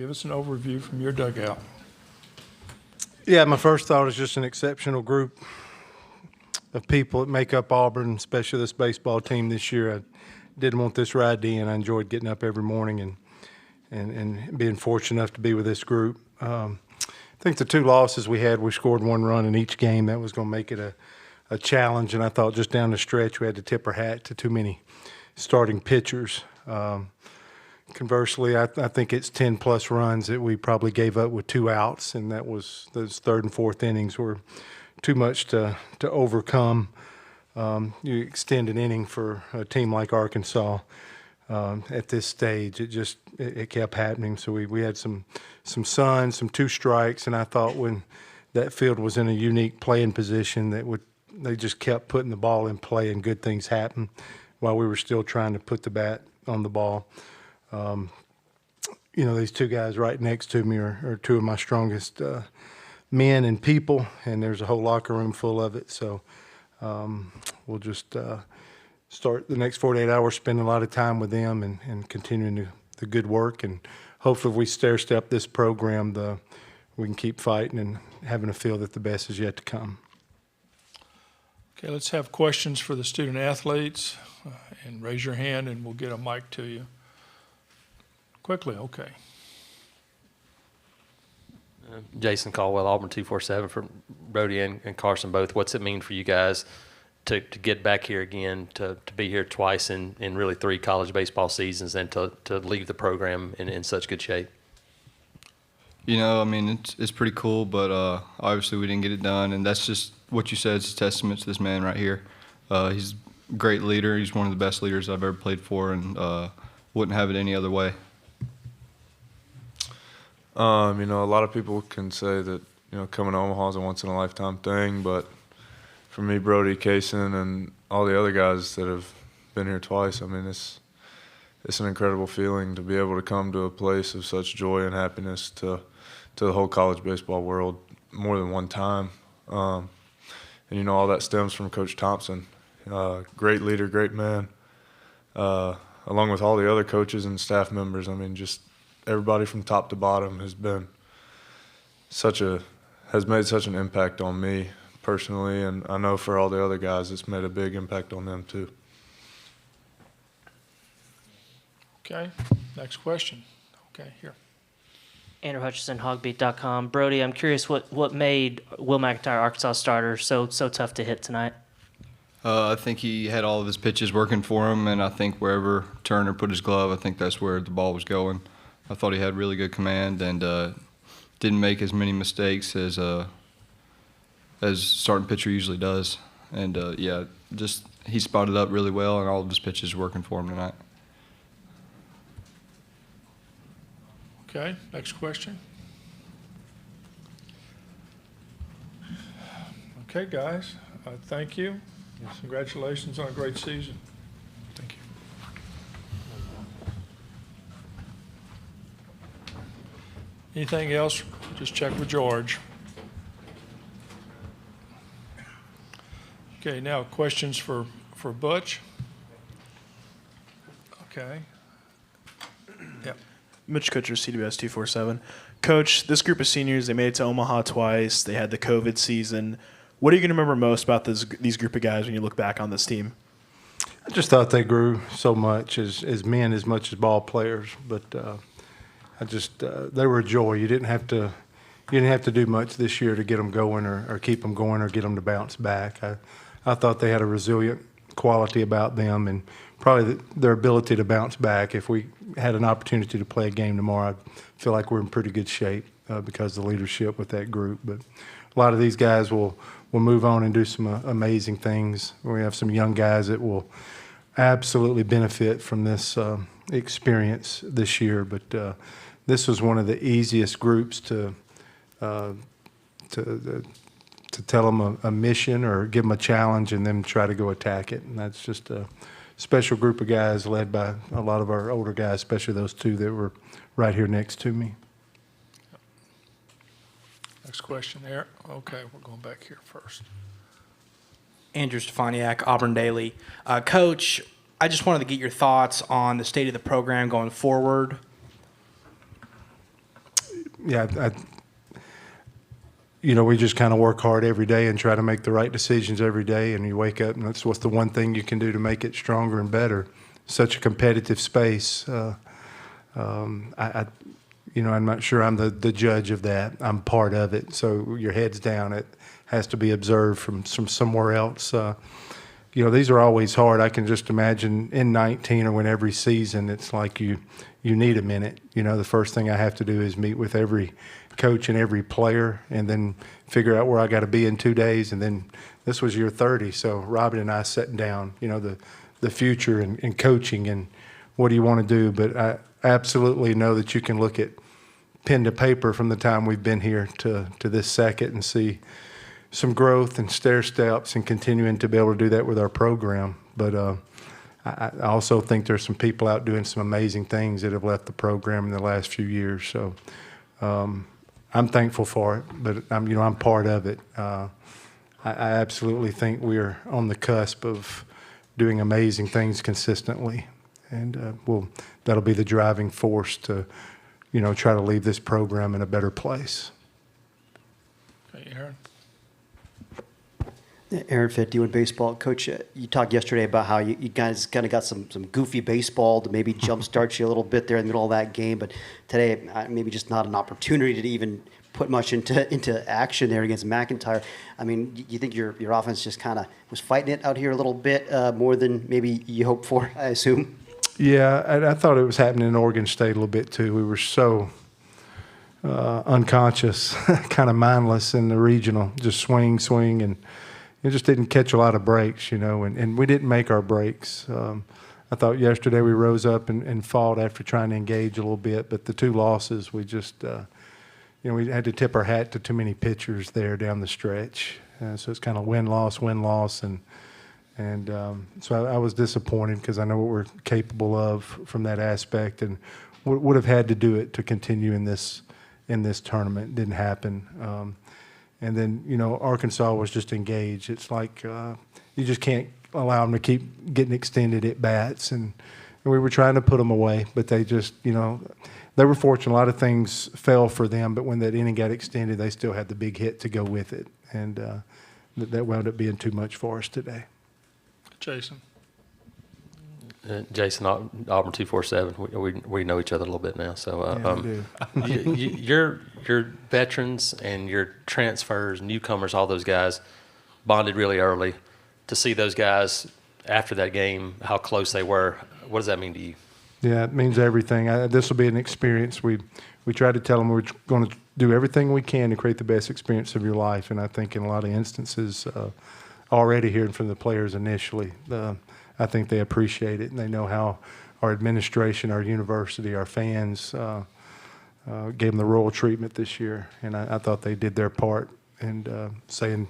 give us an overview from your dugout. Yeah, my first thought is just an exceptional group of people that make up Auburn, especially this baseball team this year. I didn't want this ride to end. I enjoyed getting up every morning and being fortunate enough to be with this group. I think the two losses we had, we scored one run in each game. That was going to make it a challenge, and I thought just down the stretch we had to tip our hat to too many starting pitchers. Conversely, I think it's 10-plus runs that we probably gave up with 2 outs, and that was those third and fourth innings were too much to overcome. You extend an inning for a team like Arkansas at this stage. It kept happening. So we had some sun, some 2 strikes, and I thought when that field was in a unique playing position they just kept putting the ball in play and good things happened while we were still trying to put the bat on the ball. These 2 guys right next to me are 2 of my strongest men and people, and there's a whole locker room full of it. So we'll just start the next 48 hours spending a lot of time with them and continuing the good work. And hopefully if we stair-step this program, we can keep fighting and having a feel that the best is yet to come. Okay, let's have questions for the student athletes, and raise your hand and we'll get a mic to you. Quickly, okay. Jason Caldwell, Auburn 247, for Brody and Carson both. What's it mean for you guys to get back here again, to be here twice in really 3 college baseball seasons, and to leave the program in such good shape? It's pretty cool, but obviously we didn't get it done, and that's just what you said. It's a testament to this man right here. He's a great leader. He's one of the best leaders I've ever played for, and wouldn't have it any other way. A lot of people can say that, coming to Omaha is a once-in-a-lifetime thing, but for me, Brody, Kaysen, and all the other guys that have been here twice, it's an incredible feeling to be able to come to a place of such joy and happiness to the whole college baseball world more than one time. And all that stems from Coach Thompson. Great leader, great man, along with all the other coaches and staff members. Just everybody from top to bottom has made such an impact on me personally, and I know for all the other guys it's made a big impact on them too. Okay, next question. Okay, here. Andrew Hutchison, hogbeat.com. Brody, I'm curious what made Will McIntyre, Arkansas starter, so tough to hit tonight? I think he had all of his pitches working for him, and I think wherever Turner put his glove, I think that's where the ball was going. I thought he had really good command and didn't make as many mistakes as starting pitcher usually does. And, he spotted up really well, and all of his pitches were working for him tonight. Okay, next question. Okay, guys, thank you. Congratulations on a great season. Thank you. Anything else? Just check with George. Okay, now questions for Butch. Okay. Yep. Mitch Kutcher, CWS 247. Coach, this group of seniors, they made it to Omaha twice. They had the COVID season. What are you going to remember most about these group of guys when you look back on this team? I just thought they grew so much as men as much as ball players, but they were a joy. You didn't have to do much this year to get them going or keep them going or get them to bounce back. I thought they had a resilient quality about them, and probably their ability to bounce back. If we had an opportunity to play a game tomorrow, I feel like we're in pretty good shape because of the leadership with that group. But a lot of these guys will move on and do some amazing things. We have some young guys that will absolutely benefit from this experience this year. But this was one of the easiest groups to tell them a mission or give them a challenge and then try to go attack it. And that's just a special group of guys led by a lot of our older guys, especially those 2 that were right here next to me. Next question there. Okay, we're going back here first. Andrew Stephaniak, Auburn Daily. Coach, I just wanted to get your thoughts on the state of the program going forward. we just kind of work hard every day and try to make the right decisions every day. And you wake up, and that's what's the one thing you can do to make it stronger and better. Such a competitive space. I'm not sure I'm the judge of that. I'm part of it. So your head's down. It has to be observed from somewhere else. These are always hard. I can just imagine in 19 or when every season, it's like you need a minute. The first thing I have to do is meet with every coach and every player and then figure out where I got to be in 2 days. And then this was year 30. So Robin and I sitting down, the future and coaching and what do you want to do. But I absolutely know that you can look at pen to paper from the time we've been here to this second and see some growth and stair steps and continuing to be able to do that with our program. But I also think there's some people out doing some amazing things that have left the program in the last few years. So I'm thankful for it, but I'm part of it. I absolutely think we're on the cusp of doing amazing things consistently, and that'll be the driving force to try to leave this program in a better place. Okay, Aaron. Aaron Fitt, doing baseball. Coach, you talked yesterday about how you guys kind of got some goofy baseball to maybe jumpstart you a little bit there in the middle of that game, but today maybe just not an opportunity to even put much into action there against McIntyre. I mean, you think your offense just kind of was fighting it out here a little bit more than maybe you hoped for, I assume? Yeah, I thought it was happening in Oregon State a little bit too. We were so unconscious, kind of mindless in the regional, just swing, and it just didn't catch a lot of breaks, and we didn't make our breaks. I thought yesterday we rose up and fought after trying to engage a little bit, but the two losses, we just, we had to tip our hat to too many pitchers there down the stretch. So it's kind of win-loss, and so I was disappointed because I know what we're capable of from that aspect and would have had to do it to continue in this tournament. It didn't happen. And then, Arkansas was just engaged. It's like you just can't allow them to keep getting extended at bats. And we were trying to put them away, but they just, they were fortunate. A lot of things fell for them, but when that inning got extended, they still had the big hit to go with it. And that wound up being too much for us today. Jason. Jason, Auburn 247. We know each other a little bit now, so your veterans and your transfers, newcomers, all those guys bonded really early. To see those guys after that game, how close they were, what does that mean to you? Yeah, it means everything. This will be an experience. We try to tell them we're going to do everything we can to create the best experience of your life, and I think in a lot of instances, already hearing from the players initially, I think they appreciate it, and they know how our administration, our university, our fans gave them the royal treatment this year, and I thought they did their part and saying,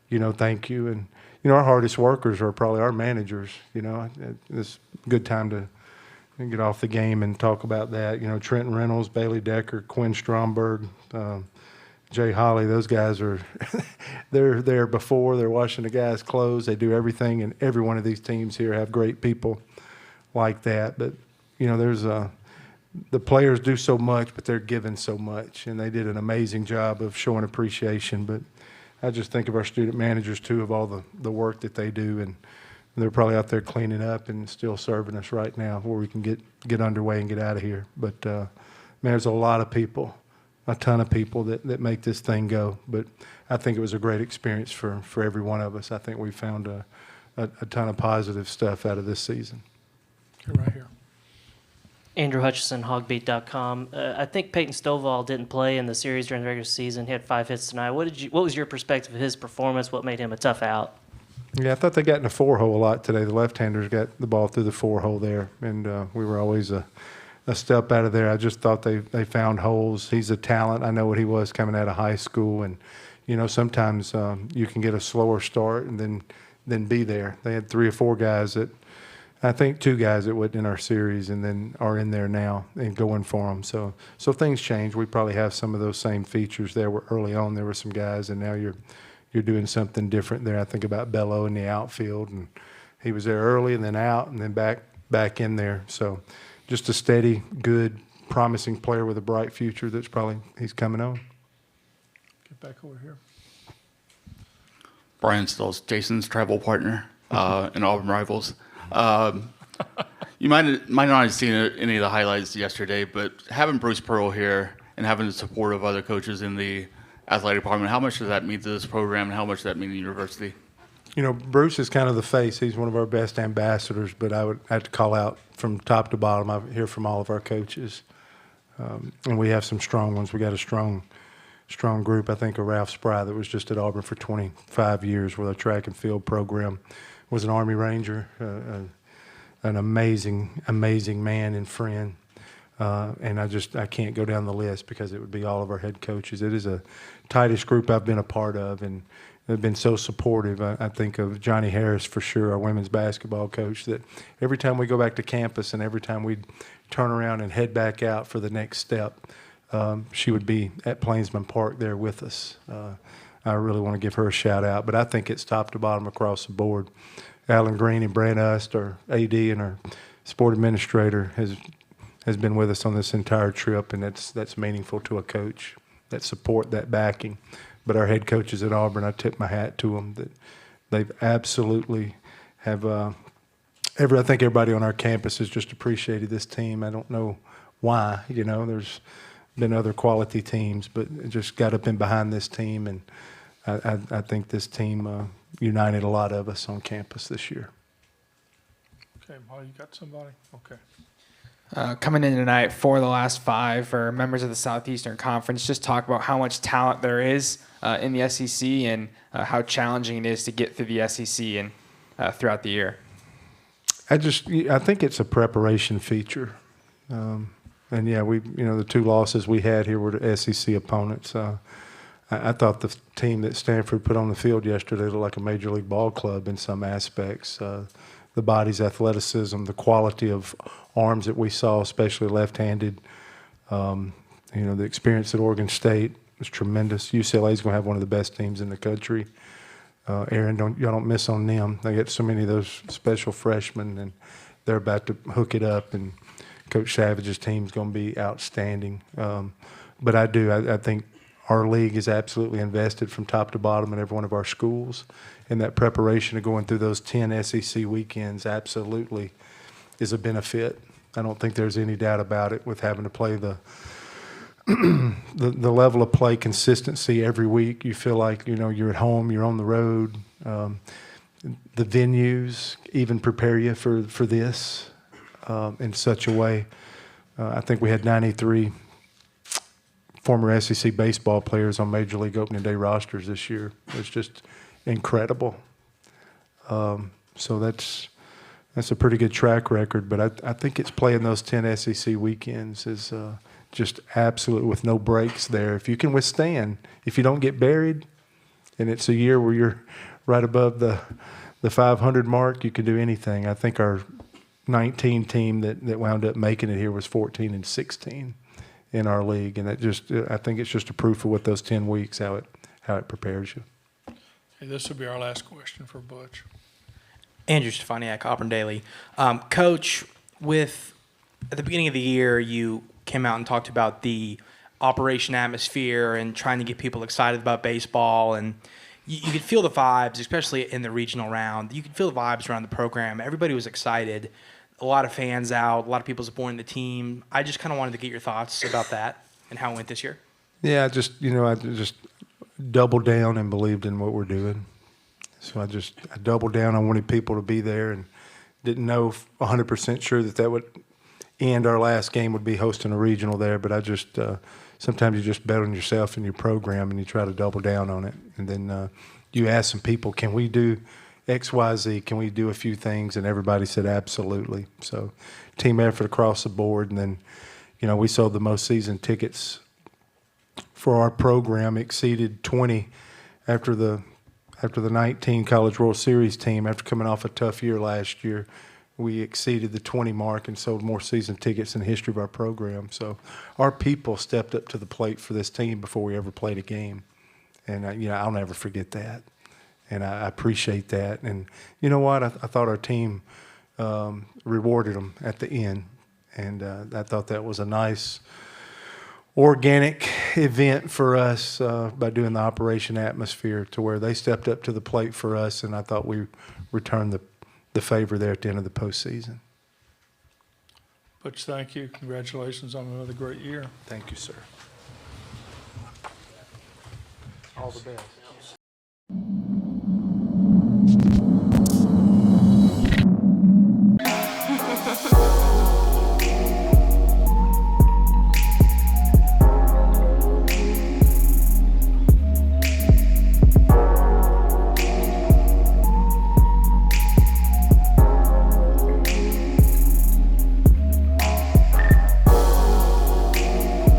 thank you. And, our hardest workers are probably our managers. It's a good time to get off the game and talk about that. Trenton Reynolds, Bailey Decker, Quinn Stromberg, Jay Holly, those guys are they're there before, they're washing the guys' clothes, they do everything, and every one of these teams here have great people like that. But there's the players do so much, but they're given so much, and they did an amazing job of showing appreciation. But I just think of our student managers too, of all the work that they do, and they're probably out there cleaning up and still serving us right now where we can get underway and get out of here. But man, there's a lot of people, a ton of people that make this thing go. But I think it was a great experience for every one of us. I think we found a ton of positive stuff out of this season. Okay, right here. Andrew Hutchison, hogbeat.com. I think Peyton Stovall didn't play in the series during the regular season. He had 5 hits tonight. What was your perspective of his performance? What made him a tough out? Yeah, I thought they got in the 4-hole a lot today. The left-handers got the ball through the 4-hole there, and we were always a step out of there. I just thought they found holes. He's a talent. I know what he was coming out of high school, and sometimes you can get a slower start and then be there. They had 3 or 4 guys that, I think 2 guys that wasn't in our series and then are in there now and going for them. So things change. We probably have some of those same features there where early on there were some guys, and now you're doing something different there. I think about Bello in the outfield, and he was there early and then out and then back in there. So just a steady, good promising player with a bright future he's coming on. Get back over here. Brian Stills, Jason's travel partner in Auburn Rivals. You might not have seen any of the highlights yesterday, but having Bruce Pearl here and having the support of other coaches in the athletic department, how much does that mean to this program and how much does that mean to the university? Bruce is kind of the face. He's one of our best ambassadors, but I would have to call out from top to bottom. I hear from all of our coaches, and we have some strong ones. We got a strong group. I think of Ralph Spry that was just at Auburn for 25 years with our track and field program, was an Army Ranger, an amazing man and friend. And I can't go down the list because it would be all of our head coaches. It is a tightest group I've been a part of, and they've been so supportive. I think of Johnny Harris for sure, our women's basketball coach, that every time we go back to campus and every time we turn around and head back out for the next step, she would be at Plainsman Park there with us. I really want to give her a shout out, but I think it's top to bottom across the board. Alan Green and Brant Ust, our AD and our sport administrator, has been with us on this entire trip, and that's meaningful to a coach, that support, that backing. But our head coaches at Auburn, I tip my hat to them that they've absolutely have. I think everybody on our campus has just appreciated this team. I don't know why. There's been other quality teams, but it just got up in behind this team, and I think this team united a lot of us on campus this year. Okay, Molly, you got somebody? Okay. Coming in tonight, 4 of the last 5 are members of the Southeastern Conference. Just talk about how much talent there is in the SEC and how challenging it is to get through the SEC and throughout the year. I think it's a preparation feature. And yeah, the 2 losses we had here were to SEC opponents. I thought the team that Stanford put on the field yesterday looked like a major league ball club in some aspects. The body's athleticism, the quality of arms that we saw, especially left-handed. The experience at Oregon State was tremendous. UCLA is going to have one of the best teams in the country. Aaron, y'all don't miss on them. They get so many of those special freshmen, and they're about to hook it up. And Coach Savage's team is going to be outstanding. But I think our league is absolutely invested from top to bottom in every one of our schools. And that preparation of going through those 10 SEC weekends absolutely is a benefit. I don't think there's any doubt about it with having to play the level of play consistency every week. You feel like, you're at home, you're on the road. The venues even prepare you for this in such a way. I think we had 93 former SEC baseball players on Major League Opening Day rosters this year. It's just incredible. So that's a pretty good track record. But I think it's playing those 10 SEC weekends is just absolute with no breaks there. If you can withstand, if you don't get buried, and it's a year where you're right above the 500 mark, you can do anything. I think our 19 team that wound up making it here was 14-16 in our league, and I think it's just a proof of what those 10 weeks how it prepares you. Okay, this will be our last question for Butch. Andrew Stephaniak, Auburn Daily. Coach, at the beginning of the year, you came out and talked about the operation atmosphere and trying to get people excited about baseball, and you could feel the vibes, especially in the regional round. You could feel the vibes around the program. Everybody was excited. A lot of fans out, a lot of people supporting the team. I just kind of wanted to get your thoughts about that and how it went this year. Yeah, I just doubled down and believed in what we're doing. So I doubled down. I wanted people to be there and didn't know 100% sure that would end. Our last game would be hosting a regional there, but sometimes you just bet on yourself and your program and you try to double down on it. And then you ask some people, can we do X, Y, Z, can we do a few things? And everybody said absolutely. So team effort across the board. And then, we sold the most season tickets for our program, exceeded 20 after the 19 College World Series team. After coming off a tough year last year, we exceeded the 20 mark and sold more season tickets in the history of our program. So our people stepped up to the plate for this team before we ever played a game. And, I'll never forget that. And I appreciate that. And you know what? I thought our team rewarded them at the end. And I thought that was a nice organic event for us by doing the Operation Atmosphere, to where they stepped up to the plate for us, and I thought we returned the favor there at the end of the postseason. Butch, thank you. Congratulations on another great year. Thank you, sir. All the best.